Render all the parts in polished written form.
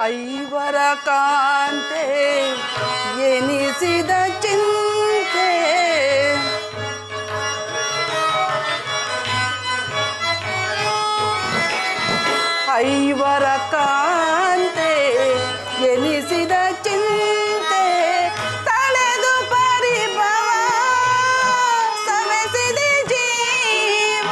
ಐವರ ಕಾಂತೆ ಎನಿಸಿದ ಚಿಂತೆ ಐವರ ಕಾಂತೆ ಎನಿಸಿದ ಚಿಂತೆ ತಳೆದು ಪರಿಭವ ಸವೆಸಿದೆ ಜೀವ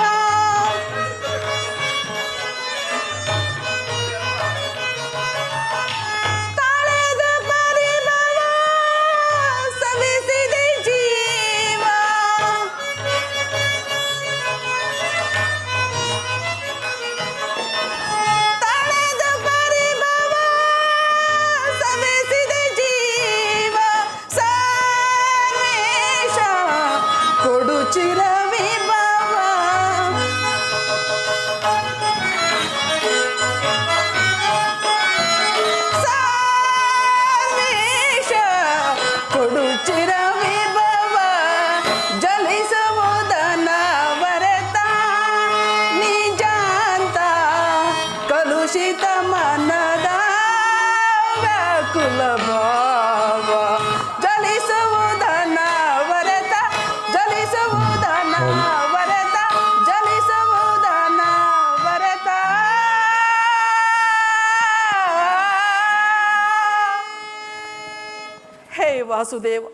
ತಳೆದ ಪರಿಭವ ಸವೆಸಿದೆ ಜೀವ ತಳೆದ ಪರಿಭವ ಸವೆಸಿದೆ ಜೀವ ಸರ್ವೇಶ ಕೊಡು ಚಿರ ವಿಭವ ಸರ್ವೇಶ ಕೊಡು ಚಿರ ವಿಭವ ಜಲಿಸುವುದನ ವರತ ನಿಜಾಂತ ಕಲುಷಿತ ಮನದ ವ್ಯಾಕುಲ ಭಾವ ಜಲಿಸುವುದನ ವರತ ಜಲಿಸುವುದನ ವರತ ಜಲಿಸುವುದನ ವರತ ಹೇ ವಾಸುದೇವ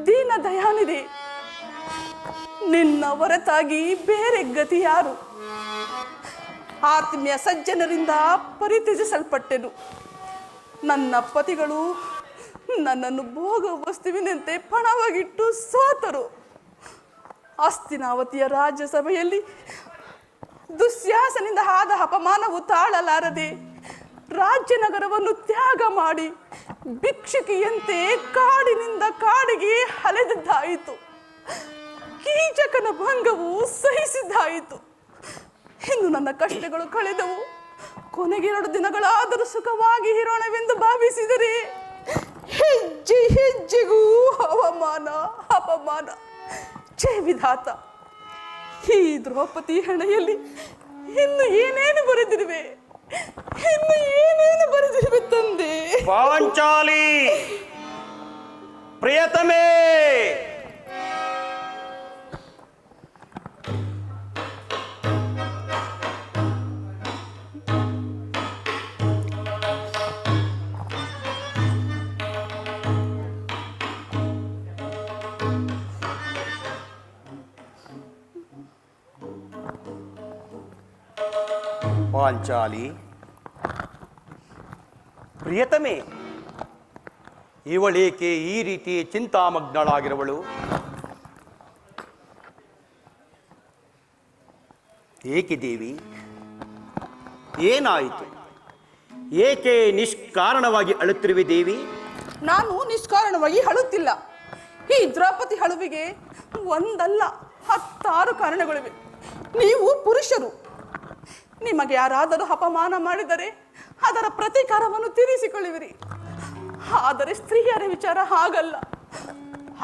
ದೀನ ದಯಾನಿಧಿ, ನಿನ್ನ ಹೊರತಾಗಿ ಬೇರೆ ಗತಿ ಯಾರು? ಆತ್ಮೀಯ ಸಜ್ಜನರಿಂದ ಪರಿತ್ಯಜಿಸಲ್ಪಟ್ಟೆನು. ನನ್ನ ಪತಿಗಳು ನನ್ನನ್ನು ಭೋಗ ವಸ್ತುವಿನಂತೆ ಪಣವಾಗಿಟ್ಟು ಸೋತರು. ಹಸ್ತಿನಾವತಿಯ ರಾಜ್ಯಸಭೆಯಲ್ಲಿ ದುಶ್ಯಾಸನಿಂದ ಆದ ಅಪಮಾನವು ತಾಳಲಾರದೆ ರಾಜ್ಯನಗರವನ್ನು ತ್ಯಾಗ ಮಾಡಿ ಭಿಕ್ಷುಕಿಯಂತೆ ಕಾಡಿನಿಂದ ಕಾಡಿಗೆ ಅಲೆದದ್ದಾಯಿತು. ಕೀಚಕನ ಭಂಗವು ಸಹಿಸಿದ್ದಾಯಿತು. ಇನ್ನು ನನ್ನ ಕಷ್ಟಗಳು ಕಳೆದವು. ಕೊನೆಗೆ 2 ದಿನಗಳಾದರೂ ಸುಖವಾಗಿ ಇರೋಣವೆಂದು ಭಾವಿಸಿದರೆ ಹೆಜ್ಜೆ ಹೆಜ್ಜೆಗೂ ಅವಮಾನ ಅಪಮಾನ. ಛೇ ವಿಧಾತ, ಈ ದ್ರೌಪದಿ ಹಣೆಯಲ್ಲಿ ಇನ್ನು ಏನೇನು ಬರೆದಿರುವೆ, ಇನ್ನು ಏನೇನು ಬರೆದಿರುವೆ ತಂದೆ? ಪಾಂಚಾಲಿ ಪ್ರಿಯತಮೇ, ಪಾಂಚಾಲಿ ಪ್ರಿಯತಮೆ, ಇವಳೇಕೆ ಈ ರೀತಿ ಚಿಂತಾಮಗ್ನಳಾಗಿರುವಳು? ಏಕೆ ದೇವಿ, ಏನಾಯಿತು? ಏಕೆ ನಿಷ್ಕಾರಣವಾಗಿ ಅಳುತ್ತಿರುವೆ ದೇವಿ? ನಾನು ನಿಷ್ಕಾರಣವಾಗಿ ಅಳುತ್ತಿಲ್ಲ. ಈ ದ್ರೌಪದಿ ಅಳುವಿಗೆ ಒಂದಲ್ಲ 10 ಕಾರಣಗಳಿವೆ. ನೀವು ಪುರುಷರು, ನಿಮಗೆ ಯಾರಾದರೂ ಅಪಮಾನ ಮಾಡಿದರೆ ಅದರ ಪ್ರತೀಕಾರವನ್ನು ತೀರಿಸಿಕೊಳ್ಳುವಿರಿ. ಆದರೆ ಸ್ತ್ರೀಯರ ವಿಚಾರ ಹಾಗಲ್ಲ.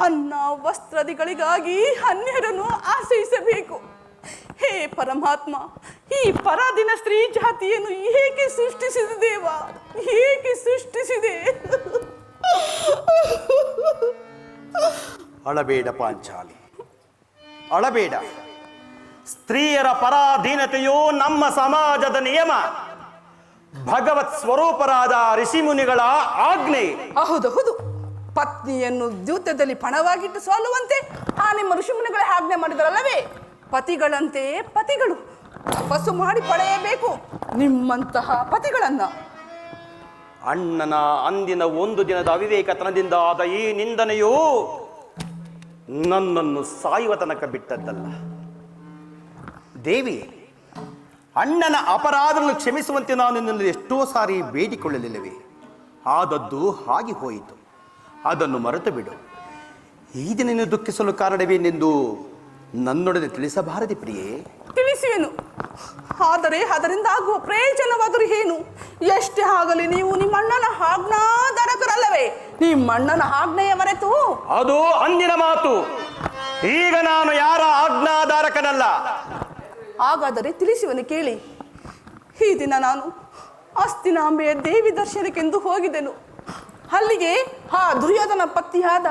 ಅನ್ನ ವಸ್ತ್ರಾದಿಗಳಿಗಾಗಿ ಅನ್ಯರನ್ನು ಆಶ್ರಯಿಸಬೇಕು. ಹೇ ಪರಮಾತ್ಮ, ಈ ಪರಾಧೀನ ಸ್ತ್ರೀ ಜಾತಿಯನ್ನು ಏಕೆ ಸೃಷ್ಟಿಸಿದೆ ದೇವ? ಏಕೆ ಸೃಷ್ಟಿಸಿದೆ? ಅಳಬೇಡ ಪಾಂಚಾಲಿ, ಅಳಬೇಡ. ಸ್ತ್ರೀಯರ ಪರಾಧೀನತೆಯು ನಮ್ಮ ಸಮಾಜದ ನಿಯಮ, ಭಗವತ್ ಸ್ವರೂಪರಾದ ಋಷಿಮುನಿಗಳ ಆಜ್ಞೆ. ಹೌದು, ಪತ್ನಿಯನ್ನು ದ್ಯೂತದಲ್ಲಿ ಪಣವಾಗಿಟ್ಟು ಸೋಲುವಂತೆ ಆ ನಿಮ್ಮ ಋಷಿಮುನಿಗಳ ಆಜ್ಞೆ ಮಾಡಿದರಲ್ಲವೇ? ಪತಿಗಳಂತೆ ಪತಿಗಳು ತಪಸ್ಸು ಮಾಡಿ ಪಡೆಯಬೇಕು ನಿಮ್ಮಂತಹ ಪತಿಗಳನ್ನ. ಅಣ್ಣನ ಅಂದಿನ 1 ದಿನದ ಅವಿವೇಕತನದಿಂದ ಆದ ಈ ನಿಂದನೆಯು ನನ್ನನ್ನು ಸಾಯುವ ತನಕ ಬಿಟ್ಟದ್ದಲ್ಲ ದೇವಿ. ಅಣ್ಣನ ಅಪರಾಧವನ್ನು ಕ್ಷಮಿಸುವಂತೆ ನಾನು ನಿನ್ನಲ್ಲಿ ಎಷ್ಟೋ ಸಾರಿ ಬೇಡಿಕೊಳ್ಳಲಿಲ್ಲವೇ? ಆದದ್ದು ಹಾಗೆ ಹೋಯಿತು, ಅದನ್ನು ಮರೆತು ಬಿಡು. ಈ ದಿನ ನೀನು ದುಃಖಿಸಲು ಕಾರಣವೇನೆಂದು ನನ್ನೊಡನೆ ತಿಳಿಸಬಾರದೆ ಪ್ರಿಯೇ? ತಿಳಿಸುವೆನು, ಆದರೆ ಅದರಿಂದ ಆಗುವ ಪ್ರಯೋಜನವಾದರೂ ಏನು? ಎಷ್ಟೇ ಆಗಲಿ ನೀವು ನಿಮ್ಮ ಅಣ್ಣನ ಆಜ್ಞಾಧಾರಕರಲ್ಲವೇ? ನಿಮ್ಮ ಅಣ್ಣನ ಆಜ್ಞೆಯ ಮರೆತು ಅದು ಅಂದಿನ ಮಾತು. ಈಗ ನಾನು ಯಾರ ಆಜ್ಞಾಧಾರಕನಲ್ಲ. ಹಾಗಾದರೆ ತಿಳಿಸುವನು ಕೇಳಿ. ಈ ದಿನ ನಾನು ಅಸ್ತಿನಾಂಬೆಯ ದೇವಿ ದರ್ಶನಕ್ಕೆಂದು ಹೋಗಿದ್ದೆನು. ಅಲ್ಲಿಗೆ ಆ ದುರ್ಯೋಧನ ಪತ್ನಿಯಾದ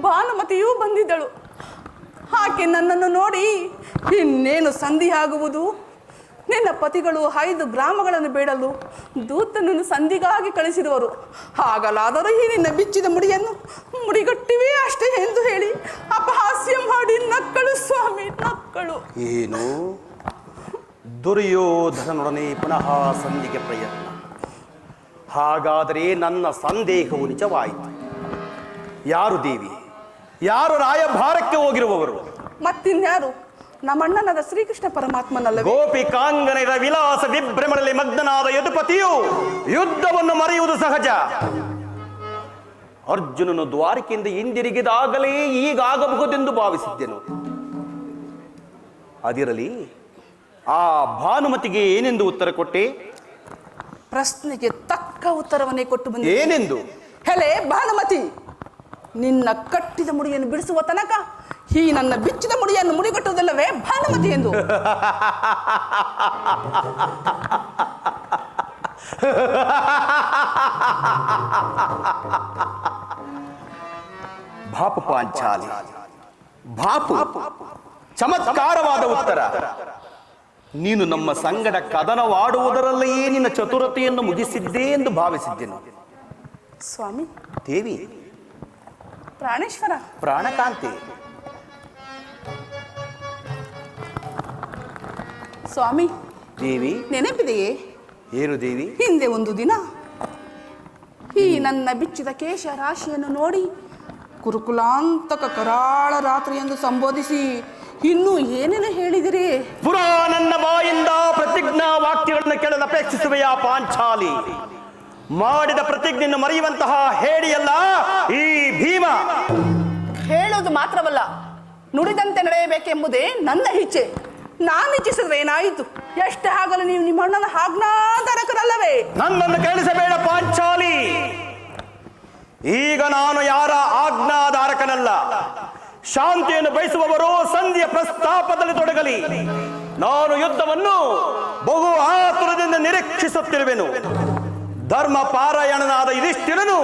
ಭಾನುಮತಿಯೂ ಬಂದಿದ್ದಳು. ಆಕೆ ನನ್ನನ್ನು ನೋಡಿ, ಇನ್ನೇನು ಸಂಧಿಯಾಗುವುದು, ನಿನ್ನ ಪತಿಗಳು 5 ಗ್ರಾಮಗಳನ್ನು ಬೇಡಲು ದೂತನನ್ನು ಸಂಧಿಗಾಗಿ ಕಳಿಸಿರುವರು. ಹಾಗಲಾದರೂ ಈ ನಿನ್ನ ಬಿಚ್ಚಿದ ಮುಡಿಯನ್ನು ಮುಡಿಗಟ್ಟಿವೆ ಅಷ್ಟೇ ಎಂದು ಹೇಳಿ ಅಪಹಾಸ್ಯ ಮಾಡಿ ನಕ್ಕಳು ಸ್ವಾಮಿ, ನಕ್ಕಳು. ಏನು ದುರ್ಯೋಧನನೊಡನೆ ಪುನಃ ಸಂಧಿಗೆ ಪ್ರಯತ್ನ? ಹಾಗಾದರೆ ನನ್ನ ಸಂದೇಹವು ನಿಜವಾಯಿತು. ಯಾರು ದೇವಿ? ಯಾರು ರಾಯಭಾರಕ್ಕೆ ಹೋಗಿರುವವರು? ಮತ್ತಿನ್ಯಾರು? ನಮ್ಮಣ್ಣನಾದ ಶ್ರೀಕೃಷ್ಣ ಪರಮಾತ್ಮನಲ್ಲವೇ? ಗೋಪಿಕಾಂಗನೆಯ ವಿಲಾಸ ವಿಭ್ರಮದಲ್ಲಿ ಮಗ್ನನಾದ ಯದುಪತಿಯು ಯುದ್ಧವನ್ನು ಮರೆಯುವುದು ಸಹಜ. ಅರ್ಜುನನು ದ್ವಾರಕೆಯಿಂದ ಹಿಂದಿರುಗಿದಾಗಲೇ ಈಗಾಗಬಹುದೆಂದು ಭಾವಿಸಿದ್ದೆನು. ಅದಿರಲಿ, ಆ ಭಾನುಮತಿಗೆ ಏನೆಂದು ಉತ್ತರ ಕೊಟ್ಟೆ? ಪ್ರಶ್ನೆಗೆ ತಕ್ಕ ಉತ್ತರವನ್ನೇ ಕೊಟ್ಟು ಬಂದೆ. ಏನೆಂದು? ಹೆಲೆ ಭಾನುಮತಿ, ನಿನ್ನ ಕಟ್ಟಿದ ಮುಡಿಯನ್ನು ಬಿಡಿಸುವ ತನಕ ಈ ನನ್ನ ಬಿಚ್ಚಿದ ಮುಡಿಯನ್ನು ಮುಡಿಗಟ್ಟುವುದಿಲ್ಲವೇ ಭಾನುಮತಿ ಎಂದು. ಬಾಪು ಪಾಂಚಾಲಿ, ಬಾಪು, ಚಮತ್ಕಾರವಾದ ಉತ್ತರ. ನೀನು ನಮ್ಮ ಸಂಗಡ ಕದನವಾಡುವುದರಲ್ಲಿಯೇ ನಿನ್ನ ಚತುರತೆಯನ್ನು ಮುಗಿಸಿದ್ದೆ ಎಂದು ಭಾವಿಸಿದ್ದೆನು. ಸ್ವಾಮಿ, ದೇವಿ, ಪ್ರಾಣೇಶ್ವರ, ಪ್ರಾಣಕಾಂತಿ, ಸ್ವಾಮಿ, ದೇವಿ, ನೆನಪಿದೆಯೇ? ಏನು ದೇವಿ? ಹಿಂದೆ ಒಂದು ದಿನ ಈ ನನ್ನ ಬಿಚ್ಚಿದ ಕೇಶ ರಾಶಿಯನ್ನು ನೋಡಿ ಕುರುಕುಲಾಂತಕ ಕರಾಳ ರಾತ್ರಿ ಎಂದು ಸಂಬೋಧಿಸಿ ಇನ್ನೂ ಏನೇನು ಹೇಳಿದಿರಿ? ಪುರಾ ನನ್ನ ಬಾಯಿಂದ ಪ್ರತಿಜ್ಞಾ ವಾಕ್ಯಗಳನ್ನು ಕೇಳಲು ಅಪೇಕ್ಷಿಸುವೆಯಾ ಪಾಂಚಾಲಿ? ಮಾಡಿದ ಪ್ರತಿಜ್ಞೆಯನ್ನು ಮರೆಯುವಂತಹ ಹೇಡಿಯಲ್ಲ ಈ ಭೀಮ. ಹೇಳೋದು ಮಾತ್ರವಲ್ಲ, ನುಡಿದಂತೆ ನಡೆಯಬೇಕೆಂಬುದೇ ನನ್ನ ಇಚ್ಛೆ. ನಾನು ಇಚ್ಛಿಸಿದ್ರೆ ಏನಾಯಿತು? ಎಷ್ಟೇ ಆಗಲು ನೀವು ನಿಮ್ಮ ಅಣ್ಣನ ಆಜ್ಞಾಧಾರಕರಲ್ಲವೇ? ನನ್ನನ್ನು ಕೇಳಿಸಬೇಡ ಪಾಂಚಾಲಿ. ಈಗ ನಾನು ಯಾರ ಆಜ್ಞಾಧಾರಕನಲ್ಲ. ಶಾಂತಿಯನ್ನು ಬಯಸುವವರು ಸಂಧಿಯ ಪ್ರಸ್ತಾಪದಲ್ಲಿ ತೊಡಗಲಿ. ನಾನು ಯುದ್ಧವನ್ನು ಬಹು ಆತುರದಿಂದ ನಿರೀಕ್ಷಿಸುತ್ತಿರುವೆನು. ಧರ್ಮ ಪಾರಾಯಣನಾದ ಯುಧಿಷ್ಠಿರನು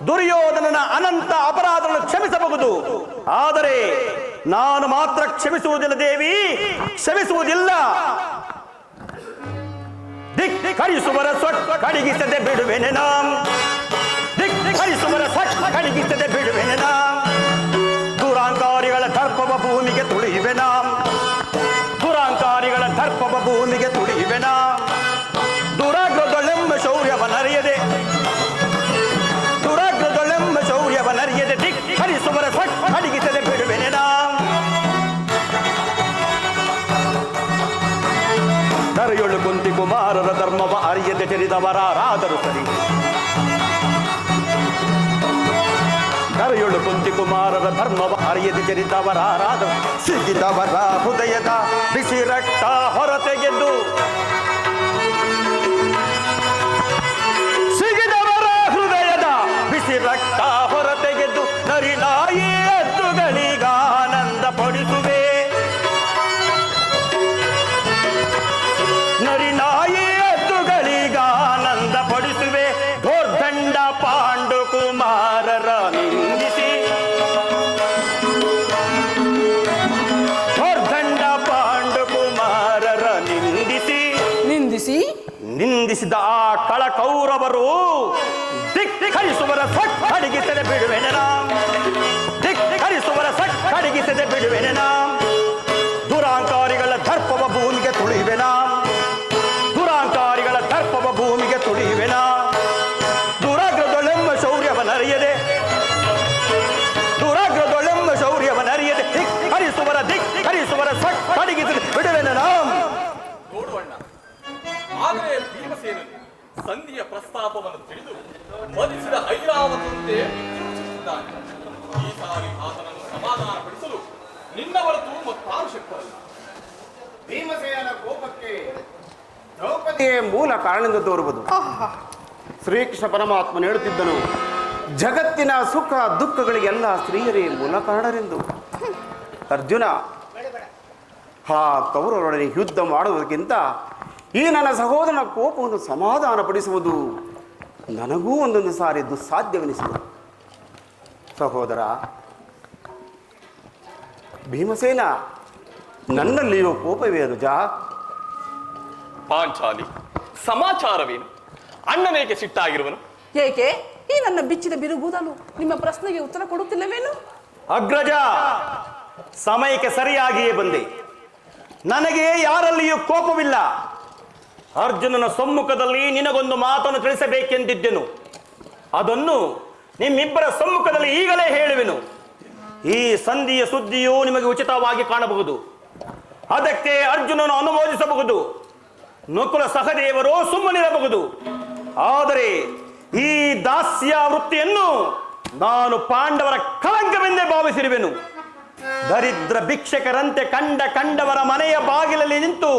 ದುರ್ಯೋಧನನ ಅನಂತ ಅಪರಾಧಗಳನ್ನು ಕ್ಷಮಿಸಬಹುದು, ಆದರೆ ನಾನು ಮಾತ್ರ ಕ್ಷಮಿಸುವುದಿಲ್ಲ ದೇವಿ, ಕ್ಷಮಿಸುವುದಿಲ್ಲ. ಧಿಕ್ಕರಿಸುವರ ಸೊಟ್ಟ ಕಡಿಗಿಸದೆ ಬಿಡುವೆನೆ ನಾಂ, ಧಿಕ್ಕರಿಸುವರ ಸೊಟ್ಟ ಕಡಿಗಿಸದೆ ಬಿಡುವೆನೆ ನಾಂ. ದುರಾಂಕಾರಿಗಳ ದರ್ಪವ ಭೂಮಿಗೆ ತುಳಿಯುವೆ ನಾಂ, ದುರಾಂಕಾರಿಗಳ ದರ್ಪವ ಭೂಮಿಗೆ ತುಳಿಯುವೆ ನಾಂ. ದುರಾಗ್ರದೊಳೆಂಬ ಶೌರ್ಯವನರಿಯದೆ, ದುರಾಗ್ರದೊಳೆಂಬ ಶೌರ್ಯವನರಿಯದೆ ಧಿಕ್ಕರಿಸುವರ ಸೊಟ್ಟ ಕಡಿಗಿಸದೆ ಬಿಡುವೆನೆ ನಾಂ. ದರೆಯೊಳು ಕುಂತಿ ಕುಮಾರರ ಧರ್ಮವ ಅರಿಯದೆ ಚರಿದವರಾರಾದರೂ ಸರಿ, ದರೆಯೊಳು ಕುಂತಿ ಕುಮಾರರ ಧರ್ಮವ ಅರಿಯದೆ ಚರಿದವರಾರಾದರೂ ಸಿಗಿದವರ ಹೃದಯದ ಬಿಸಿ ರಕ್ತ ಹೊರತೆಗೆದ್ದು, ಸಿಗಿದವರ ಹೃದಯದ ಬಿಸಿ ರಕ್ತ ಹೊರತೆಗೆದ್ದು ನರಿನಾಯಿ ಎದ್ದುಗಳಿಗಾನಂದ ಪಡಿಸುವೆ, ನರಿನಾಯಿ ಎದ್ದುಗಳಿಗಾನಂದ ಪಡಿಸುವೆ. ಘೋರ್ದಂಡ ಪಾಂಡು ಕುಮಾರರ ನಿಂದಿಸಿ, ಘೋರ್ದಂಡ ಪಾಂಡು ಕುಮಾರರ ನಿಂದಿಸಿ, ನಿಂದಿಸಿ ನಿಂದಿಸಿದ ಆ ಕಳ ಕೌರವರು ಧಿಕ್ಕರಿಸುವರ ಸೊಟ್ಟ ಅಡಗಿಸದೆ ಬಿಡುವೆನೆ ನಾಂ, ಧಿಕ್ಕರಿಸುವರ ಸೊಟ್ಟ ಅಡಗಿಸದೆ ಬಿಡುವೆನೆ ನಾಂ. ದುರಾಂಕಾರಿಗಳ ದರ್ಪವ ಭೂಮಿಗೆ ತುಳಿಯುವೆ ನಾಂ, ದುರಾಂಕಾರಿಗಳ ದರ್ಪವ ಭೂಮಿಗೆ ತುಳಿಯುವೆ ನಾಂ. ದುರಾಗ್ರದೊಳೆಂಬ ಶೌರ್ಯವನರಿಯದೆ, ದುರಾಗ್ರದೊಳೆಂಬ ಶೌರ್ಯವನರಿಯದೆ ಧಿಕ್ಕರಿಸುವರ ಸೊಟ್ಟ ಅಡಗಿಸದೆ ಬಿಡುವೆನೆ ನಾಂ. ನೋಡುವಣ್ಣ, ಆದರೆ ಭೀಮಸೇನನು ಸಂಧಿಯ ಪ್ರಸ್ತಾಪವನ್ನು ತಿಳಿದು ಮದಿಸಿದ ಐರಾವತಂತೆ ಚಿಂತಿಸುತ್ತಿದ್ದಾನೆ. ಈ ಸಾರಿ ಆತನನ್ನು ಸಮಾಧಾನಪಡಿಸಲು ನಿನ್ನ ಹೊರತು ಮತ್ತಾರು ಶಕ್ತರಲ್ಲ. ಭೀಮಸೇನನ ಕೋಪಕ್ಕೆ ದ್ರೌಪದಿಯೇ ಮೂಲ ಕಾರಣದಿಂದ ತೋರುವುದು. ಶ್ರೀಕೃಷ್ಣ ಪರಮಾತ್ಮನು ಹೇಳುತ್ತಿದ್ದನು, ಜಗತ್ತಿನ ಸುಖ ದುಃಖಗಳಿಗೆಲ್ಲ ಸ್ತ್ರೀಯರೇ ಮೂಲ ಕಾರಣರೆಂದು. ಅರ್ಜುನ, ಆ ಕೌರವರೊಡನೆ ಯುದ್ಧ ಮಾಡುವುದಕ್ಕಿಂತ ಈ ನನ್ನ ಸಹೋದರನ ಕೋಪವನ್ನು ಸಮಾಧಾನಪಡಿಸುವುದು ನನಗೂ ಒಂದೊಂದು ಸಾರಿ ದುಸ್ಸಾಧ್ಯವೆನಿಸಿದೆ. ಸಹೋದರ ಭೀಮಸೇನ, ನನ್ನಲ್ಲಿಯೂ ಕೋಪವೇನು ಜಾ? ಪಾಂಚಾಲಿ, ಸಮಾಚಾರವೇನು? ಅಣ್ಣನೇಕೆ ಸಿಟ್ಟಾಗಿರುವನು? ಏಕೆ ಈ ನನ್ನ ಬಿಚ್ಚಿದ ಬಿರುಗೂದಲು ನಿಮ್ಮ ಪ್ರಶ್ನೆಗೆ ಉತ್ತರ ಕೊಡುತ್ತಿಲ್ಲವೇನು? ಅಗ್ರಜ, ಸಮಯಕ್ಕೆ ಸರಿಯಾಗಿಯೇ ಬಂದೆ. ನನಗೆ ಯಾರಲ್ಲಿಯೂ ಕೋಪವಿಲ್ಲ. ಅರ್ಜುನನ ಸಮ್ಮುಖದಲ್ಲಿ ನಿನಗೊಂದು ಮಾತನ್ನು ತಿಳಿಸಬೇಕೆಂದಿದ್ದೆನು. ಅದನ್ನು ನಿಮ್ಮಿಬ್ಬರ ಸಮ್ಮುಖದಲ್ಲಿ ಈಗಲೇ ಹೇಳುವೆನು. ಈ ಸಂಧಿಯ ಸುದ್ದಿಯು ನಿಮಗೆ ಉಚಿತವಾಗಿ ಕಾಣಬಹುದು. ಅದಕ್ಕೆ ಅರ್ಜುನನು ಅನುಮೋದಿಸಬಹುದು, ನಕುಲ ಸಹದೇವರು ಸುಮ್ಮನಿರಬಹುದು. ಆದರೆ ಈ ದಾಸ್ಯ ವೃತ್ತಿಯನ್ನು ನಾನು ಪಾಂಡವರ ಕಳಂಕವೆಂದೇ ಭಾವಿಸಿರುವೆನು. ದರಿದ್ರ ಭಿಕ್ಷಕರಂತೆ ಕಂಡವರ ಮನೆಯ ಬಾಗಿಲಲ್ಲಿ ನಿಂತು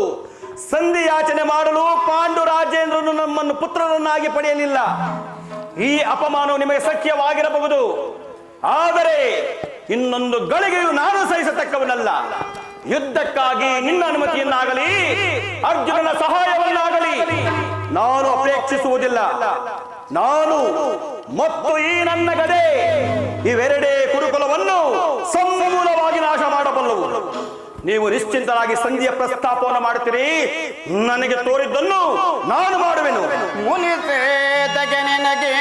ಸಂಧಿ ಯಾಚನೆ ಮಾಡಲು ಪಾಂಡು ರಾಜೇಂದ್ರನು ನಮ್ಮನ್ನು ಪುತ್ರರನ್ನಾಗಿ ಪಡೆಯಲಿಲ್ಲ. ಈ ಅಪಮಾನವು ನಿಮಗೆ ಸಖ್ಯವಾಗಿರಬಹುದು, ಆದರೆ ಇನ್ನೊಂದು ಗಳಿಗೆಯು ನಾನು ಸಹಿಸತಕ್ಕವನಲ್ಲ. ಯುದ್ಧಕ್ಕಾಗಿ ನಿನ್ನ ಅನುಮತಿಯನ್ನಾಗಲಿ ಅರ್ಜುನನ ಸಹಾಯವನ್ನಾಗಲಿ ನಾನು ಅಪೇಕ್ಷಿಸುವುದಿಲ್ಲ. ನಾನು ಮತ್ತು ಈ ನನ್ನ ಗದೆ ಇವೆರಡೇ ಕುರುಕುಲವನ್ನು ಸಮೂಲವಾಗಿ ನಾಶ ಮಾಡಬಲ್ಲವು. ನೀವು ನಿಶ್ಚಿಂತರಾಗಿ ಸಂಧಿಯ ಪ್ರಸ್ತಾಪವನ್ನು ಮಾಡುತ್ತೀರಿ. ನನಗೆ ತೋರಿದ್ದನ್ನು ನಾನು ಮಾಡುವೆನು. ಮುನಿಸೇತಗೆ ನಿನಗೆ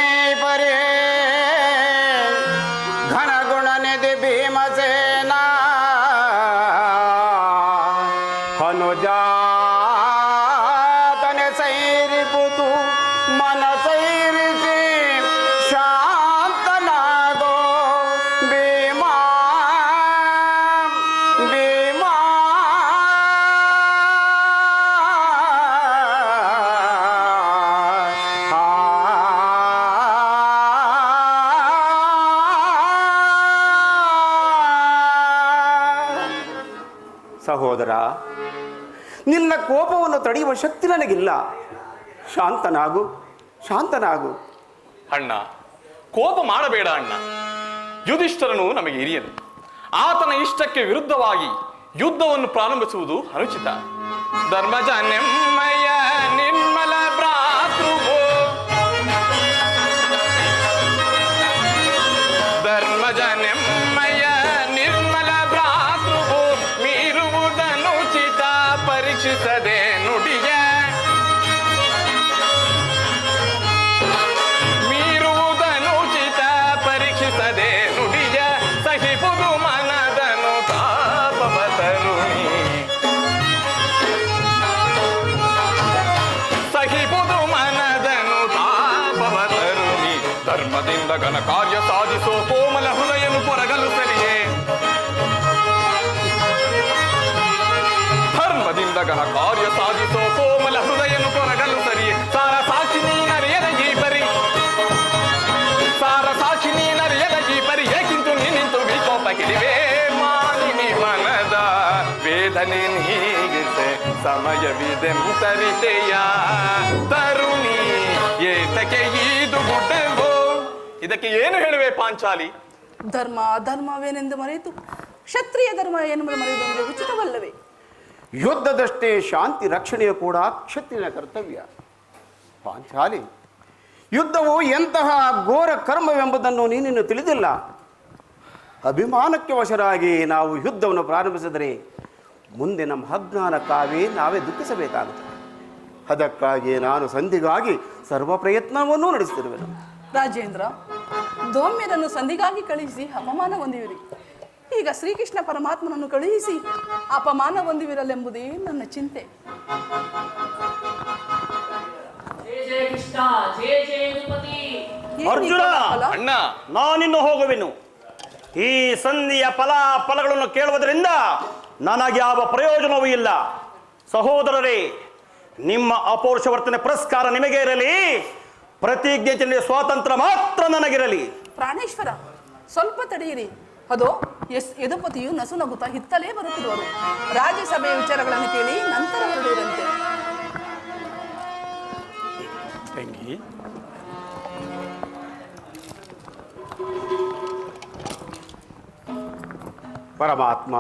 ಪರೇ ಘನಗುಣ ನಿಧಿ ಭೀಮಸೇನ ಹನುಜಾತನೆ ಸೈರಿಪುತು ಮನ ಸೈರಿಸಿ ಶಾಂತನಾಗೋ ಭೀಮಾ ಭೀಮಾ ಸಹೋದರ, ನಿನ್ನ ಕೋಪವನ್ನು ತಡೆಯುವ ಶಕ್ತಿ ನನಗಿಲ್ಲ. ಶಾಂತನಾಗು, ಶಾಂತನಾಗು. ಅಣ್ಣ, ಕೋಪ ಮಾಡಬೇಡ ಅಣ್ಣ. ಯುಧಿಷ್ಠರನು ನಮಗೆ ಹಿರಿಯನು. ಆತನ ಇಷ್ಟಕ್ಕೆ ವಿರುದ್ಧವಾಗಿ ಯುದ್ಧವನ್ನು ಪ್ರಾರಂಭಿಸುವುದು ಅನುಚಿತ. ಧರ್ಮಜ ನೆಮ್ಮಯ ನಿರ್ಮಲ ಭ್ರಾತೃವೋ, ಧರ್ಮಜ ನೆಮ್ಮಯ ನಿರ್ಮಲ ಭ್ರಾತೃವೋ, ಮೀರುವುದನುಚಿತ ಪರೀಕ್ಷಿಸದೆ ನುಡಿಯ, ಮೀರುವುದನುಚಿತ ಪರೀಕ್ಷಿಸದೆ ನುಡಿಯ, ಸಹಿಪುದು ಮನದನು ತಾಪವ ತರುಣಿ, ಸಹಿಪುದು ಮನದನು ತಾಪವ ತರುಣಿ, ಧರ್ಮದಿಂದ ಘನ ಕಾರ್ಯ ಸಾಧಿಸೋ ಕೋಮಲ ಹೃದಯನು ಕೊರಗಲು ಸರಿಯೇ, ಧರ್ಮದಿಂದ ಘನ ಕಾರ್ಯ ಸಾಧಿಸೋ ಕೋಮಲ ಹೃದಯನು ಕೊರಗಲು ಸರಿಯೇ, ಸಾರ ಸಾಕ್ಷಿ ನೀನರಿಯದ ಈ ಪರಿ, ಸಾರ ಸಾಕ್ಷಿ ನೀನರಿಯದ ಈ ಪರಿ, ಏಕಿಂತು ನಿಂತು ವಿಕೋಪ ಕಿಡಿವೆ ಮಾಲಿನಿ ಮನದ ವೇದನೆ ನೀಗಿಸೆ ಸಮಯವಿದೆಂತರಿತೆಯ ತರುಣಿ, ಏತಕ್ಕೆ ಈದು ಗುಡ್ಡವೋ. ಇದಕ್ಕೆ ಏನು ಹೇಳುವೆ ಪಾಂಚಾಲಿ? ಧರ್ಮ ಅಧರ್ಮವೇನೆಂದು ಮರೆತು ಕ್ಷತ್ರಿಯ ಧರ್ಮ ಎನ್ನುವುದು ಮರೆಯುವುದು ಉಚಿತವಲ್ಲವೇ? ಯುದ್ಧದಷ್ಟೇ ಶಾಂತಿ ರಕ್ಷಣೆಯು ಕೂಡ ಕ್ಷತ್ರಿಯನ ಕರ್ತವ್ಯ. ಪಾಂಚಾಲಿ, ಯುದ್ಧವು ಎಂತಹ ಘೋರ ಕರ್ಮವೆಂಬುದನ್ನು ನೀನಿನ್ನು ತಿಳಿದಿಲ್ಲ. ಅಭಿಮಾನಕ್ಕೆ ವಶರಾಗಿ ನಾವು ಯುದ್ಧವನ್ನು ಪ್ರಾರಂಭಿಸಿದರೆ ಮುಂದೆ ನಮ್ಮ ಅಜ್ಞಾನಕ್ಕಾಗಿ ನಾವೇ ದುಃಖಿಸಬೇಕಾಗುತ್ತದೆ. ಅದಕ್ಕಾಗಿ ನಾನು ಸಂಧಿಗಾಗಿ ಸರ್ವ ಪ್ರಯತ್ನವನ್ನೂ ನಡೆಸುತ್ತಿರುವೆನು. ರಾಜೇಂದ್ರ, ದೌಮ್ಯರನ್ನು ಸಂಧಿಗಾಗಿ ಕಳುಹಿಸಿ ಅಪಮಾನ ಹೊಂದಿವಿರಿ. ಈಗ ಶ್ರೀಕೃಷ್ಣ ಪರಮಾತ್ಮನನ್ನು ಕಳುಹಿಸಿ ಅಪಮಾನ ಹೊಂದಿವಿರಲೆಂಬುದೇ ನನ್ನ ಚಿಂತೆ. ಅರ್ಜುನ, ಅಣ್ಣ, ನಾನಿನ್ನು ಹೋಗುವೆನು. ಈ ಸಂಧಿಯ ಫಲಗಳನ್ನು ಕೇಳುವುದರಿಂದ ನನಗೆ ಯಾವ ಪ್ರಯೋಜನವೂ ಇಲ್ಲ. ಸಹೋದರರೇ, ನಿಮ್ಮ ಅಪೌರುಷವರ್ತನೆ ಪುರಸ್ಕಾರ ನಿಮಗೆ ಇರಲಿ. ಪ್ರತಿಜ್ಞೆ ಸ್ವಾತಂತ್ರ್ಯ ಮಾತ್ರ ನನಗಿರಲಿ. ಪ್ರಾಣೇಶ್ವರ, ಸ್ವಲ್ಪ ತಡೆಯಿರಿ. ಅದೋ ಯದುಪತಿಯು ನಸು ನಗುತ್ತಾ ಹಿತ್ತಲೇ ಬರುತ್ತಿರುವರು. ರಾಜ್ಯಸಭೆಯ ವಿಚಾರಗಳನ್ನು ಕೇಳಿ ನಂತರ ಹೊರಡಿರಂತೆ. ತಂಗಿ, ಪರಮಾತ್ಮ,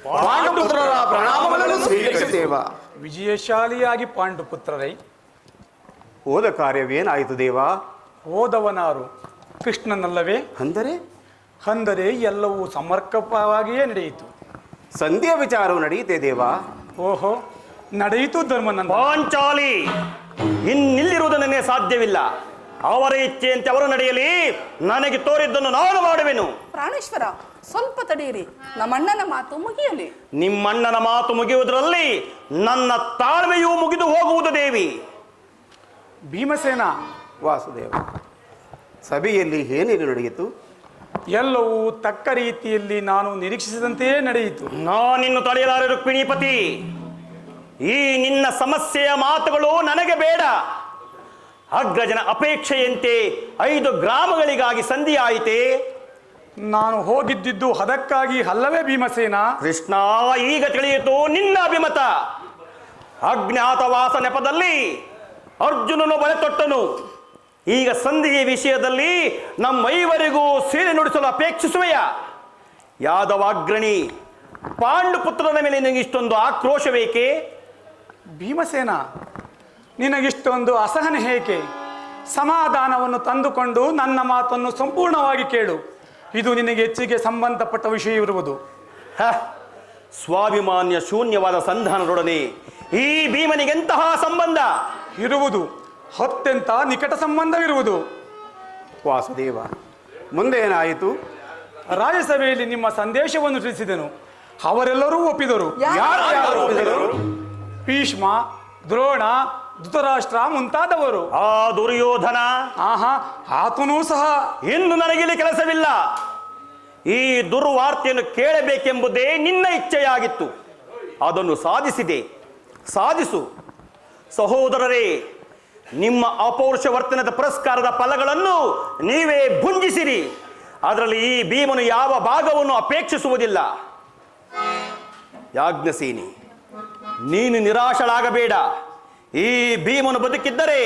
ಪಾಂಡುಪುತ್ರರ ಪ್ರಣಾಮಗಳನ್ನು ಸ್ವೀಕರಿಸುತ್ತೇವ. ವಿಜಯಶಾಲಿಯಾಗಿ ಪಾಂಡುಪುತ್ರರೈ. ಹೋದ ಕಾರ್ಯವೇನಾಯಿತು ದೇವ? ಹೋದವನಾರು ಕೃಷ್ಣನಲ್ಲವೇ? ಅಂದರೆ ಎಲ್ಲವೂ ಸಮರ್ಪಕವಾಗಿಯೇ ನಡೆಯಿತು. ಸಂಧ್ಯಾ ವಿಚಾರವು ನಡೆಯುತ್ತೆ ದೇವ. ಓಹೋ, ನಡೆಯಿತು ಧರ್ಮನಂದ. ಪಾಂಚಾಲಿ, ಇನ್ನಿಲ್ಲಿರುವುದು ನನಗೆ ಸಾಧ್ಯವಿಲ್ಲ. ಅವರ ಇಚ್ಛೆಯಂತೆ ಅವರು ನಡೆಯಲಿ. ನನಗೆ ತೋರಿದ್ದನ್ನು ನಾನು ಮಾಡುವೆನು. ಪ್ರಾಣೇಶ್ವರ, ಸ್ವಲ್ಪ ತಡೆಯಿರಿ, ನಮ್ಮಣ್ಣನ ಮಾತು ಮುಗಿಯಲಿ. ನಿಮ್ಮಣ್ಣನ ಮಾತು ಮುಗಿಯುವುದರಲ್ಲಿ ನನ್ನ ತಾಳ್ಮೆಯೂ ಮುಗಿದು ಹೋಗುವುದು ದೇವಿ. ಭೀಮಸೇನ, ವಾಸುದೇವ, ಸಭೆಯಲ್ಲಿ ಏನೇನು ನಡೆಯಿತು? ಎಲ್ಲವೂ ತಕ್ಕ ರೀತಿಯಲ್ಲಿ ನಾನು ನಿರೀಕ್ಷಿಸಿದಂತೆಯೇ ನಡೆಯಿತು. ನಾನಿನ್ನು ತಡೆಯಲಾರೆ ರುಕ್ಮಿಣೀಪತಿ. ಈ ನಿನ್ನ ಸಮಸ್ಯೆಯ ಮಾತುಗಳು ನನಗೆ ಬೇಡ. ಅಗ್ರಜನ ಅಪೇಕ್ಷೆಯಂತೆ 5 ಗ್ರಾಮಗಳಿಗಾಗಿ ಸಂಧಿಯಾಯಿತೆ. ನಾನು ಹೋಗಿದ್ದಿದ್ದು ಅದಕ್ಕಾಗಿ ಅಲ್ಲವೇ ಭೀಮಸೇನ? ಕೃಷ್ಣ, ಈಗ ತಿಳಿಯಿತು ನಿನ್ನ ಅಭಿಮತ. ಅಜ್ಞಾತವಾಸ ನೆಪದಲ್ಲಿ ಅರ್ಜುನನು ಬಲೆ ತೊಟ್ಟನು. ಈಗ ಸಂಧಿಯ ವಿಷಯದಲ್ಲಿ ನಮ್ಮೈವರಿಗೂ ಸೇರಿ ನುಡಿಸಲು ಅಪೇಕ್ಷಿಸುವೆಯ? ಯಾದವಾಗ್ರಣಿ ಪಾಂಡುಪುತ್ರನ ಮೇಲೆ ನಿನಗೆ ಇಷ್ಟೊಂದು ಆಕ್ರೋಶವೇಕೆ? ಭೀಮಸೇನ, ನಿನಗಿಷ್ಟೊಂದು ಅಸಹನೆ ಏಕೆ? ಸಮಾಧಾನವನ್ನು ತಂದುಕೊಂಡು ನನ್ನ ಮಾತನ್ನು ಸಂಪೂರ್ಣವಾಗಿ ಕೇಳು. ಇದು ನಿನಗೆ ಹೆಚ್ಚಿಗೆ ಸಂಬಂಧಪಟ್ಟ ವಿಷಯವಿರುವುದು. ಸ್ವಾಭಿಮಾನ್ಯ ಶೂನ್ಯವಾದ ಸಂಧಾನದೊಡನೆ ಈ ಭೀಮನಿಗೆಂತಹ ಸಂಬಂಧ ಇರುವುದು? ಅತ್ಯಂತ ನಿಕಟ ಸಂಬಂಧವಿರುವುದು. ವಾಸುದೇವ, ಮುಂದೆ ಏನಾಯಿತು? ರಾಜ್ಯಸಭೆಯಲ್ಲಿ ನಿಮ್ಮ ಸಂದೇಶವನ್ನು ತಿಳಿಸಿದೆನು. ಅವರೆಲ್ಲರೂ ಒಪ್ಪಿದರು. ಯಾರು ಒಪ್ಪಿದರು? ಭೀಷ್ಮ, ದ್ರೋಣ, ಧೃತರಾಷ್ಟ್ರ ಮುಂತಾದವರು. ಆ ದುರ್ಯೋಧನ, ಆತನೂ ಸಹ. ಇನ್ನು ನನಗಿಲ್ಲಿ ಕೆಲಸವಿಲ್ಲ. ಈ ದುರ್ವಾರ್ತೆಯನ್ನು ಕೇಳಬೇಕೆಂಬುದೇ ನಿನ್ನ ಇಚ್ಛೆಯಾಗಿತ್ತು. ಅದನ್ನು ಸಾಧಿಸು. ಸಹೋದರರೇ, ನಿಮ್ಮ ಅಪೌರುಷ ವರ್ತನದ ಪುರಸ್ಕಾರದ ಫಲಗಳನ್ನು ನೀವೇ ಭುಂಜಿಸಿರಿ. ಅದರಲ್ಲಿ ಈ ಭೀಮನು ಯಾವ ಭಾಗವನ್ನು ಅಪೇಕ್ಷಿಸುವುದಿಲ್ಲ. ಯಾಜ್ಞಸೇನಿ, ನೀನು ನಿರಾಶಳಾಗಬೇಡ. ಈ ಭೀಮನು ಬದುಕಿದ್ದರೆ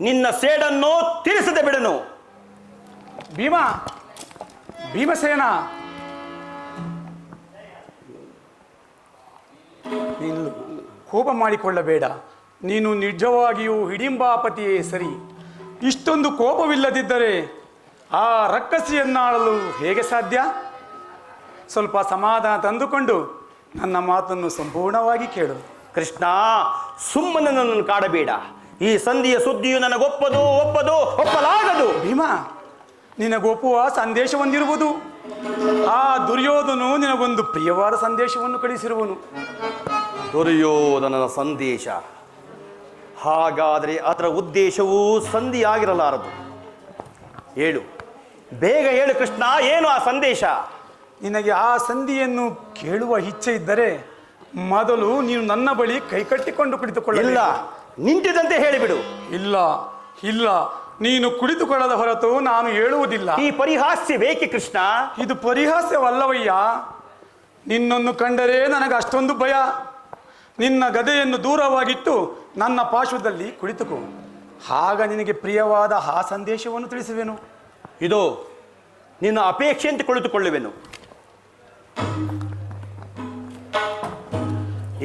ನಿನ್ನ ಸೇಡನ್ನು ತೀರಿಸದೆ ಬಿಡನು. ಭೀಮಸೇನ, ನೀನು ಕೋಪ ಮಾಡಿಕೊಳ್ಳಬೇಡ. ನೀನು ನಿಜವಾಗಿಯೂ ಹಿಡಿಂಬಾಪತಿಯೇ ಸರಿ. ಇಷ್ಟೊಂದು ಕೋಪವಿಲ್ಲದಿದ್ದರೆ ಆ ರಕ್ಕಸಿಯನ್ನಾಳಲು ಹೇಗೆ ಸಾಧ್ಯ? ಸ್ವಲ್ಪ ಸಮಾಧಾನ ತಂದುಕೊಂಡು ನನ್ನ ಮಾತನ್ನು ಸಂಪೂರ್ಣವಾಗಿ ಕೇಳು. ಕೃಷ್ಣ, ಸುಮ್ಮನೆ ನನ್ನನ್ನು ಕಾಡಬೇಡ. ಈ ಸಂಧಿಯ ಸುದ್ದಿಯು ಒಪ್ಪಲಾಗದು. ಭೀಮ, ನಿನಗೊಪ್ಪುವ ಸಂದೇಶ ಹೊಂದಿರುವುದು. ಆ ದುರ್ಯೋಧನು ನಿನಗೊಂದು ಪ್ರಿಯವಾದ ಸಂದೇಶವನ್ನು ಕಳಿಸಿರುವನು. ದುರ್ಯೋಧನನ ಸಂದೇಶ? ಹಾಗಾದರೆ ಅದರ ಉದ್ದೇಶವೂ ಸಂಧಿಯಾಗಿರಲಾರದು. ಬೇಗ ಹೇಳು ಕೃಷ್ಣ, ಏನು ಆ ಸಂದೇಶ? ನಿನಗೆ ಆ ಸಂಧಿಯನ್ನು ಕೇಳುವ ಇಚ್ಛೆ ಇದ್ದರೆ ಮೊದಲು ನೀನು ನನ್ನ ಬಳಿ ಕೈಕಟ್ಟಿಕೊಂಡು ಕುಳಿತುಕೊಳ್ಳ. ಇಲ್ಲ, ನಿಂತಿದಂತೆ ಹೇಳಿಬಿಡು. ಇಲ್ಲ, ನೀನು ಕುಳಿತುಕೊಳ್ಳದ ಹೊರತು ನಾನು ಹೇಳುವುದಿಲ್ಲ. ಈ ಪರಿಹಾಸ್ಯ ಬೇಕೆ ಕೃಷ್ಣ? ಇದು ಪರಿಹಾಸ್ಯವಲ್ಲವಯ್ಯ. ನಿನ್ನನ್ನು ಕಂಡರೆ ನನಗೆ ಅಷ್ಟೊಂದು ಭಯ. ನಿನ್ನ ಗದೆಯನ್ನು ದೂರವಾಗಿಟ್ಟು ನನ್ನ ಪಾರ್ಶ್ವದಲ್ಲಿ ಕುಳಿತುಕೋ. ಆಗ ನಿನಗೆ ಪ್ರಿಯವಾದ ಆ ಸಂದೇಶವನ್ನು ತಿಳಿಸುವೆನು. ಇದು ನಿನ್ನ ಅಪೇಕ್ಷೆಯಂತೆ ಕುಳಿತುಕೊಳ್ಳುವೆನು.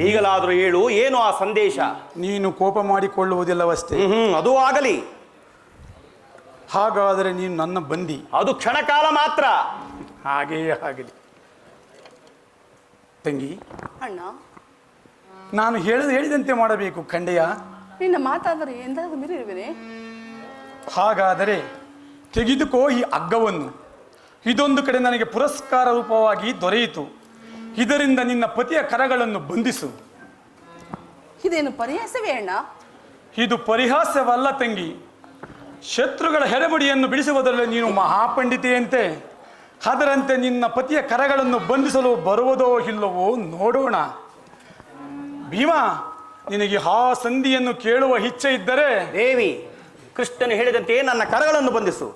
ಈಗಲಾದರೂ ಹೇಳು, ಏನು ಆ ಸಂದೇಶ? ನೀನು ಕೋಪ ಮಾಡಿಕೊಳ್ಳುವುದಿಲ್ಲವಷ್ಟೇ. ಅದು ಆಗಲಿ. ಹಾಗಾದರೆ ನೀನು ನನ್ನ ಬಂದಿ. ಅದು ಕ್ಷಣಕಾಲ ಮಾತ್ರ. ಹಾಗೆಯೇ ಆಗಲಿ. ತಂಗಿ, ಅಣ್ಣ, ನಾನು ಹೇಳಿದಂತೆ ಮಾಡಬೇಕು ಖಂಡೆಯ. ನಿನ್ನ ಮಾತಾದರೆ ಎಂದಾದರೂ ಮೀರಿರುವೆನೆ? ಹಾಗಾದರೆ ತೆಗೆದುಕೋ ಈ ಹಗ್ಗವನ್ನು. ಇದೊಂದು ಕಡೆ ನನಗೆ ಪುರಸ್ಕಾರ ರೂಪವಾಗಿ ದೊರೆಯಿತು. ಇದರಿಂದ ನಿನ್ನ ಪತಿಯ ಕರಗಳನ್ನು ಬಂಧಿಸು. ಇದೇನು ಪರಿಹಾಸವೇ ಅಣ್ಣ? ಇದು ಪರಿಹಾಸ್ಯವಲ್ಲ ತಂಗಿ. ಶತ್ರುಗಳ ಹೆಡೆಮುಡಿಯನ್ನು ಬಿಡಿಸುವುದರಲ್ಲಿ ನೀನು ಮಹಾಪಂಡಿತೆಯಂತೆ. ಅದರಂತೆ ನಿನ್ನ ಪತಿಯ ಕರಗಳನ್ನು ಬಂಧಿಸಲು ಬರುವುದೋ ಇಲ್ಲವೋ ನೋಡೋಣ. ಭೀಮ, ನಿನಗೆ ಆ ಸಂಧಿಯನ್ನು ಕೇಳುವ ಇಚ್ಛೆ ಇದ್ದರೆ ದೇವಿ, ಕೃಷ್ಣನು ಹೇಳಿದಂತೆ ನನ್ನ ಕರಗಳನ್ನು ಬಂಧಿಸು.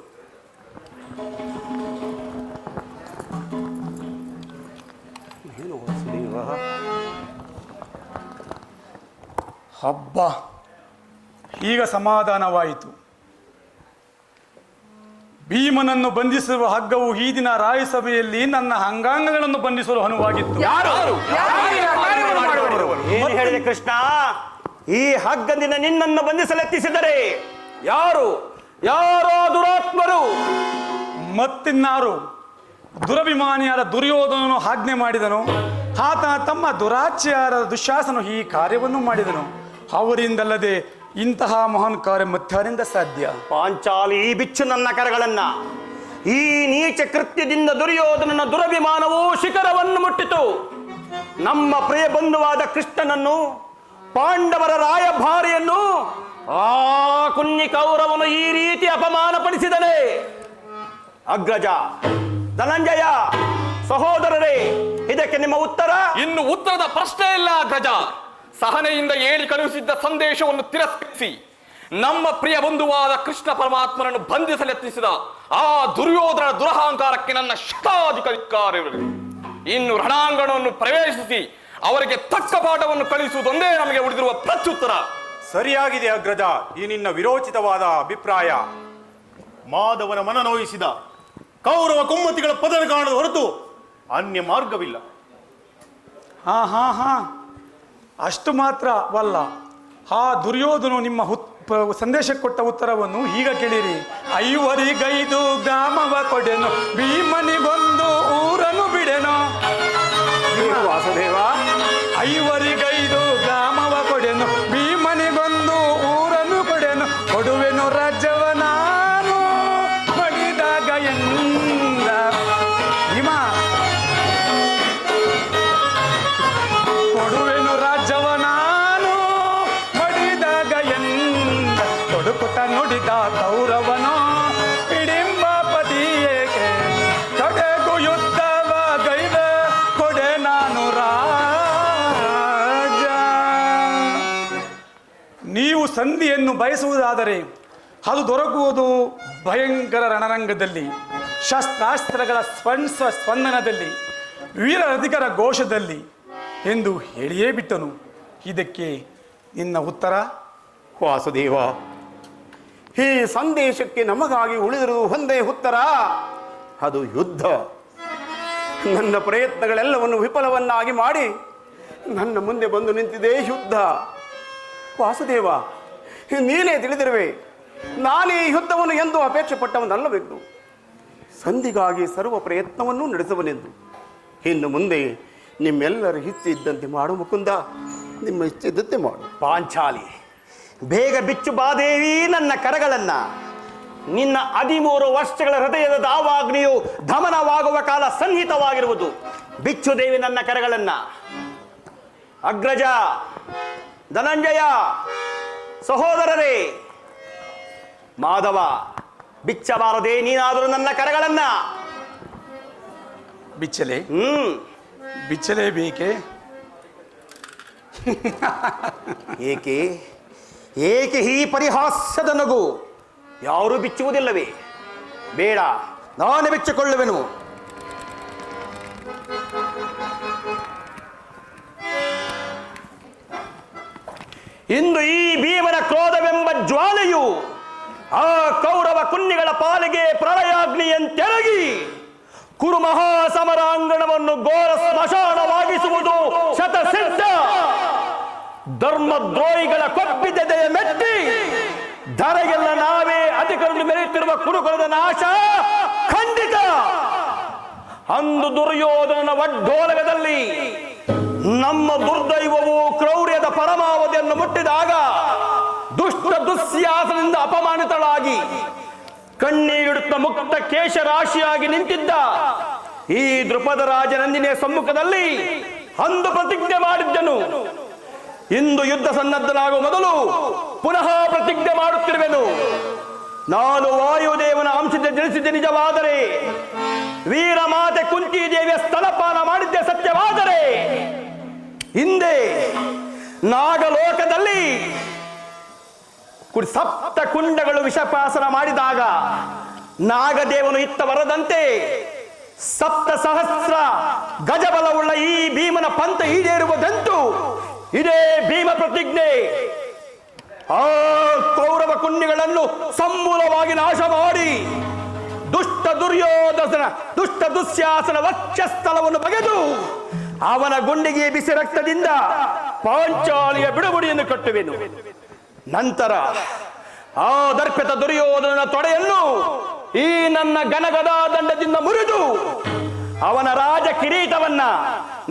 ಹಬ್ಬ, ಈಗ ಸಮಾಧಾನವಾಯಿತು. ಭೀಮನನ್ನು ಬಂಧಿಸುವ ಹಗ್ಗವು ಈ ದಿನ ರಾಯಸಭೆಯಲ್ಲಿ ನನ್ನ ಅಂಗಾಂಗಗಳನ್ನು ಬಂಧಿಸಲು ಅನುವಾಗಿತ್ತು. ಏನು ಹೇಳಿದೆ ಕೃಷ್ಣ? ಈ ಹಗ್ಗದಿಂದ ನಿನ್ನನ್ನು ಬಂಧಿಸಲೆತ್ತಿಸಿದರೆ ಯಾರು? ಯಾರೋ ದುರಾತ್ಮರು. ಮತ್ತಿನ್ನಾರು? ದುರಭಿಮಾನಿಯಾದ ದುರ್ಯೋಧನನು ಆಜ್ಞೆ ಮಾಡಿದನು. ಆತನ ತಮ್ಮ ದುರಾಚಾರ ದುಶ್ಯಾಸನು ಈ ಕಾರ್ಯವನ್ನು ಮಾಡಿದನು. ಅವರಿಂದಲ್ಲದೆ ಇಂತಹ ಮಹಾನ್ ಕಾರ್ಯ ಮತ್ತಾರಿಂದ ಸಾಧ್ಯ? ಪಾಂಚಾಲಿ, ಈ ಬಿಚ್ಚು ನನ್ನ ಕರಗಳನ್ನ. ಈ ನೀಚ ಕೃತ್ಯದಿಂದ ದುರ್ಯೋಧನನ ದುರಭಿಮಾನವು ಶಿಖರವನ್ನು ಮುಟ್ಟಿತು. ನಮ್ಮ ಪ್ರಿಯ ಬಂಧುವಾದ ಕೃಷ್ಣನನ್ನು, ಪಾಂಡವರ ರಾಯಭಾರಿಯನ್ನು, ಆ ಕುನ್ನಿ ಕೌರವನು ಈ ರೀತಿ ಅಪಮಾನಪಡಿಸಿದನೆ. ಅಗ್ರಜ, ಧನಂಜಯ, ಸಹೋದರರೇ, ಇದಕ್ಕೆ ನಿಮ್ಮ ಉತ್ತರ? ಇನ್ನು ಉತ್ತರದ ಪ್ರಶ್ನೆ ಇಲ್ಲ ಅಗ್ರಜ. ಸಹನೆಯಿಂದ ಹೇಳಿ ಕಳುಹಿಸಿದ್ದ ಸಂದೇಶವನ್ನು ತಿರಸ್ಕರಿಸಿ ನಮ್ಮ ಪ್ರಿಯ ಬಂಧುವಾದ ಕೃಷ್ಣ ಪರಮಾತ್ಮನನ್ನು ಬಂಧಿಸಲೆತ್ತಿಸಿದ ಆ ದುರ್ಯೋಧನ ದುರಹಂಕಾರಕ್ಕೆ ನನ್ನ ಶತಾಧಿಕಾರಿಗಳು. ಇನ್ನು ರಣಾಂಗಣವನ್ನು ಪ್ರವೇಶಿಸಿ ಅವರಿಗೆ ತಕ್ಕ ಪಾಠವನ್ನು ಕಳಿಸುವುದೊಂದೇ ನಮಗೆ ಉಳಿದಿರುವ ಪ್ರತ್ಯುತ್ತರ. ಸರಿಯಾಗಿದೆ ಅಗ್ರಜ ಈ ನಿನ್ನ ವಿರೋಚಿತವಾದ ಅಭಿಪ್ರಾಯ. ಮಾಧವನ ಮನನೋಯಿಸಿದ ಕೌರವ ಕುಮ್ಮತಿಗಳ ಪದನ ಕಾಣದ ಹೊರತು ಅನ್ಯ ಮಾರ್ಗವಿಲ್ಲ. ಹಾ ಅಷ್ಟು ಮಾತ್ರವಲ್ಲ, ಆ ದುರ್ಯೋಧನು ನಿಮ್ಮ ಸಂದೇಶ ಕೊಟ್ಟ ಉತ್ತರವನ್ನು ಈಗ ಕೇಳಿರಿ. 5 ಗ್ರಾಮವ ಕೊಡೆನು, ಭೀಮನಿಗೊಂದು ಊರನ್ನು ಬಿಡೆನು. ವಾಸುದೇವ, 5 ಗ್ರಾಮವ ಕೊಡೆನು, ಭೀಮನಿಗೊಂದು ಊರನ್ನು ಕೊಡೆನು. ಕೊಡುವೆನು ರಾಜ್ಯವ ನಾನು ಮಡಿದಾಗ ಎಂದ. ಭೀಮ, ಕೊಡುವೆನು ರಾಜ್ಯವ ನಾನು ಮಡಿದಾಗ ಎಂದ. ತೊಡುಕುತ್ತ ನುಡಿದ ಕೌರವನು ಹಿಡಿಂಬಾಪತಿ ಏಕೆ ಕಡೆಗೂ ಯುದ್ಧವ ಗೈದ ಕೊಡೆ ನಾನು ರಾಜ. ನೀವು ಸಂಧಿಯನ್ನು ಬಯಸುವುದಾದರೆ ಅದು ದೊರಕುವುದು ಭಯಂಕರ ರಣರಂಗದಲ್ಲಿ, ಶಸ್ತ್ರಾಸ್ತ್ರಗಳ ಸ್ಪಂದನದಲ್ಲಿ, ವೀರರಧಿಕರ ಘೋಷದಲ್ಲಿ ಎಂದು ಹೇಳಿಯೇ ಬಿಟ್ಟನು. ಇದಕ್ಕೆ ನಿನ್ನ ಉತ್ತರ? ವಾಸುದೇವ, ಈ ಸಂದೇಶಕ್ಕೆ ನಮಗಾಗಿ ಉಳಿದಿರುವುದು ಒಂದೇ ಉತ್ತರ, ಅದು ಯುದ್ಧ. ನನ್ನ ಪ್ರಯತ್ನಗಳೆಲ್ಲವನ್ನು ವಿಫಲವನ್ನಾಗಿ ಮಾಡಿ ನನ್ನ ಮುಂದೆ ಬಂದು ನಿಂತಿದೆ ಯುದ್ಧ. ವಾಸುದೇವ, ನೀನೇ ತಿಳಿದಿರುವೆ, ನಾನೇ ಈ ಯುದ್ಧವನ್ನು ಎಂದು ಅಪೇಕ್ಷೆ ಪಟ್ಟವನಲ್ಲವೆಂದು, ಸಂಧಿಗಾಗಿ ಸರ್ವ ಪ್ರಯತ್ನವನ್ನೂ ನಡೆಸುವನೆಂದು. ಇನ್ನು ಮುಂದೆ ನಿಮ್ಮೆಲ್ಲರ ಇಚ್ಛೆ ಇದ್ದಂತೆ ಮಾಡು ಮುಕುಂದ, ನಿಮ್ಮ ಇಚ್ಛೆ ಇದ್ದಂತೆ ಮಾಡು. ಪಾಂಚಾಲಿ, ಬೇಗ ಬಿಚ್ಚು ಬಾದೇವಿ ನನ್ನ ಕರಗಳನ್ನ. ನಿನ್ನ 13 ವರ್ಷಗಳ ಹೃದಯದ ದಾವಾಗ್ನಿಯು ದಮನವಾಗುವ ಕಾಲ ಸನ್ನಿಹಿತವಾಗಿರುವುದು. ಬಿಚ್ಚು ದೇವಿ ನನ್ನ ಕರಗಳನ್ನ. ಅಗ್ರಜ, ಧನಂಜಯ, ಸಹೋದರರೇ, ಮಾಧವ, ಬಿಚ್ಚಬಾರದೆ ನೀನಾದರೂ ನನ್ನ ಕರಗಳನ್ನ. ಬಿಚ್ಚಲೆ ಬಿಚ್ಚಲೇಬೇಕೆ? ಏಕೆ ಏಕೆ ಈ ಪರಿಹಾಸ್ಯದ ನಗು? ಯಾರೂ ಬಿಚ್ಚುವುದಿಲ್ಲವೇ? ಬೇಡ, ನಾನೇ ಬಿಚ್ಚಿಕೊಳ್ಳುವೆನು. ಇಂದು ಈ ಭೀಮನ ಕ್ರೋಧವೆಂಬ ಜ್ವಾಲೆಯು ಆ ಕೌರವ ಕುನ್ನಿಗಳ ಪಾಲಿಗೆ ಪ್ರಳಯಾಗ್ನಿಯಂತೆರಗಿ ಕುರು ಮಹಾಸಮರಾಂಗಣವನ್ನು ಘೋರ ಸ್ಮಶಾನವಾಗಿಸುವುದು ಶತಸಿದ್ಧ. ಧರ್ಮದ್ರೋಹಿಗಳ ಕೊಪ್ಪಿದೆದೆಯ ಮೆಟ್ಟಿ ಧರೆಗೆಲ್ಲ ನಾವೇ ಅಧಿಕರನ್ನು ಮೆರೆಯುತ್ತಿರುವ ಕುರುಕುಲದ ನಾಶ ಖಂಡಿತ. ಅಂದು ದುರ್ಯೋಧನನ ವಡ್ಡೋಲಗದಲ್ಲಿ ನಮ್ಮ ದುರ್ದೈವವು ಕ್ರೌರ್ಯದ ಪರಮಾವಧಿಯನ್ನು ಮುಟ್ಟಿದಾಗ ದುಷ್ಟ ದುಸ್ಯಾಸನದಿಂದ ಅಪಮಾನಿತಳಾಗಿ ಕಣ್ಣೀರಿಡುತ್ತ ಮುಕ್ತ ಕೇಶರಾಶಿಯಾಗಿ ನಿಂತಿದ್ದ ಈ ದೃಪದ ರಾಜನಂದಿನಿಯ ಸಮ್ಮುಖದಲ್ಲಿ ಅಂದು ಪ್ರತಿಜ್ಞೆ ಮಾಡಿದ್ದನು. ಇಂದು ಯುದ್ಧ ಸನ್ನದ್ಧನಾಗುವ ಮೊದಲು ಪುನಃ ಪ್ರತಿಜ್ಞೆ ಮಾಡುತ್ತಿರುವೆನು. ನಾನು ವಾಯುದೇವನ ಅಂಶದ ಜನಿಸಿದ್ದೆ ನಿಜವಾದರೆ, ವೀರಮಾತೆ ಕುಂತಿದೇವಿಯ ಸ್ತನಪಾನ ಮಾಡಿದ್ದೆ ಸತ್ಯವಾದರೆ, ಹಿಂದೆ ನಾಗಲೋಕದಲ್ಲಿ ಸಪ್ತ ಕುಂಡಗಳು ವಿಷಪಾಸನ ಮಾಡಿದಾಗ ನಾಗದೇವನು ಇತ್ತ ವರದಂತೆ ಸಪ್ತ ಸಹಸ್ರ ಗಜಬಲವುಳ್ಳ ಈ ಭೀಮನ ಪಂಥ ಈಡೇರುವುದಂತೂ ಇದೇ ಭೀಮ ಪ್ರತಿಜ್ಞೆ. ಆ ಕೌರವ ಕುಂಡಿಗಳನ್ನು ಸಮೂಲವಾಗಿ ನಾಶ ಮಾಡಿ ದುರ್ಯೋಧನ ದುಷ್ಟ ದುಶ್ಯಾಸನ ವಕ್ಷಸ್ಥಳವನ್ನು ಬಗೆದು ಅವನ ಗುಂಡಿಗೆ ಬಿಸಿ ರಕ್ತದಿಂದ ಪಾಂಚಾಲಿಯ ಬಿಡುಗುಡಿಯನ್ನು ಕಟ್ಟುವೆನು. ನಂತರ ಆ ದರ್ಪಿತ ದುರ್ಯೋಧನ ತೊಡೆಯನ್ನು ಈ ನನ್ನ ಘನಗದಾ ದಂಡದಿಂದ ಮುರಿದು ಅವನ ರಾಜ ಕಿರೀಟವನ್ನ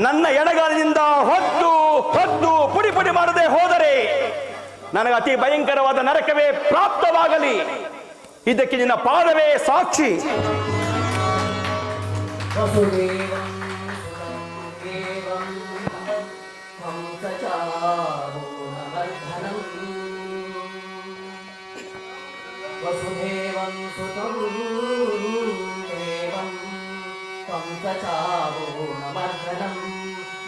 ನನ್ನ ಎಡಗಾಲಿನಿಂದ ಹೊದ್ದು ಹೊದ್ದು ಪುಡಿ ಪುಡಿ ಮಾಡದೆ ಹೋದರೆ ನನಗೆ ಅತಿ ಭಯಂಕರವಾದ ನರಕವೇ ಪ್ರಾಪ್ತವಾಗಲಿ. ಇದಕ್ಕೆ ನಿನ್ನ ಪಾದವೇ ಸಾಕ್ಷಿ. वसुदेवं सुतं देवं तं सचारूणमर्दनं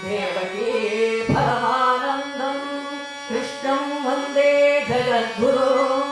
देवकी परमानन्दं कृष्णं वन्दे जगद्गुरुम्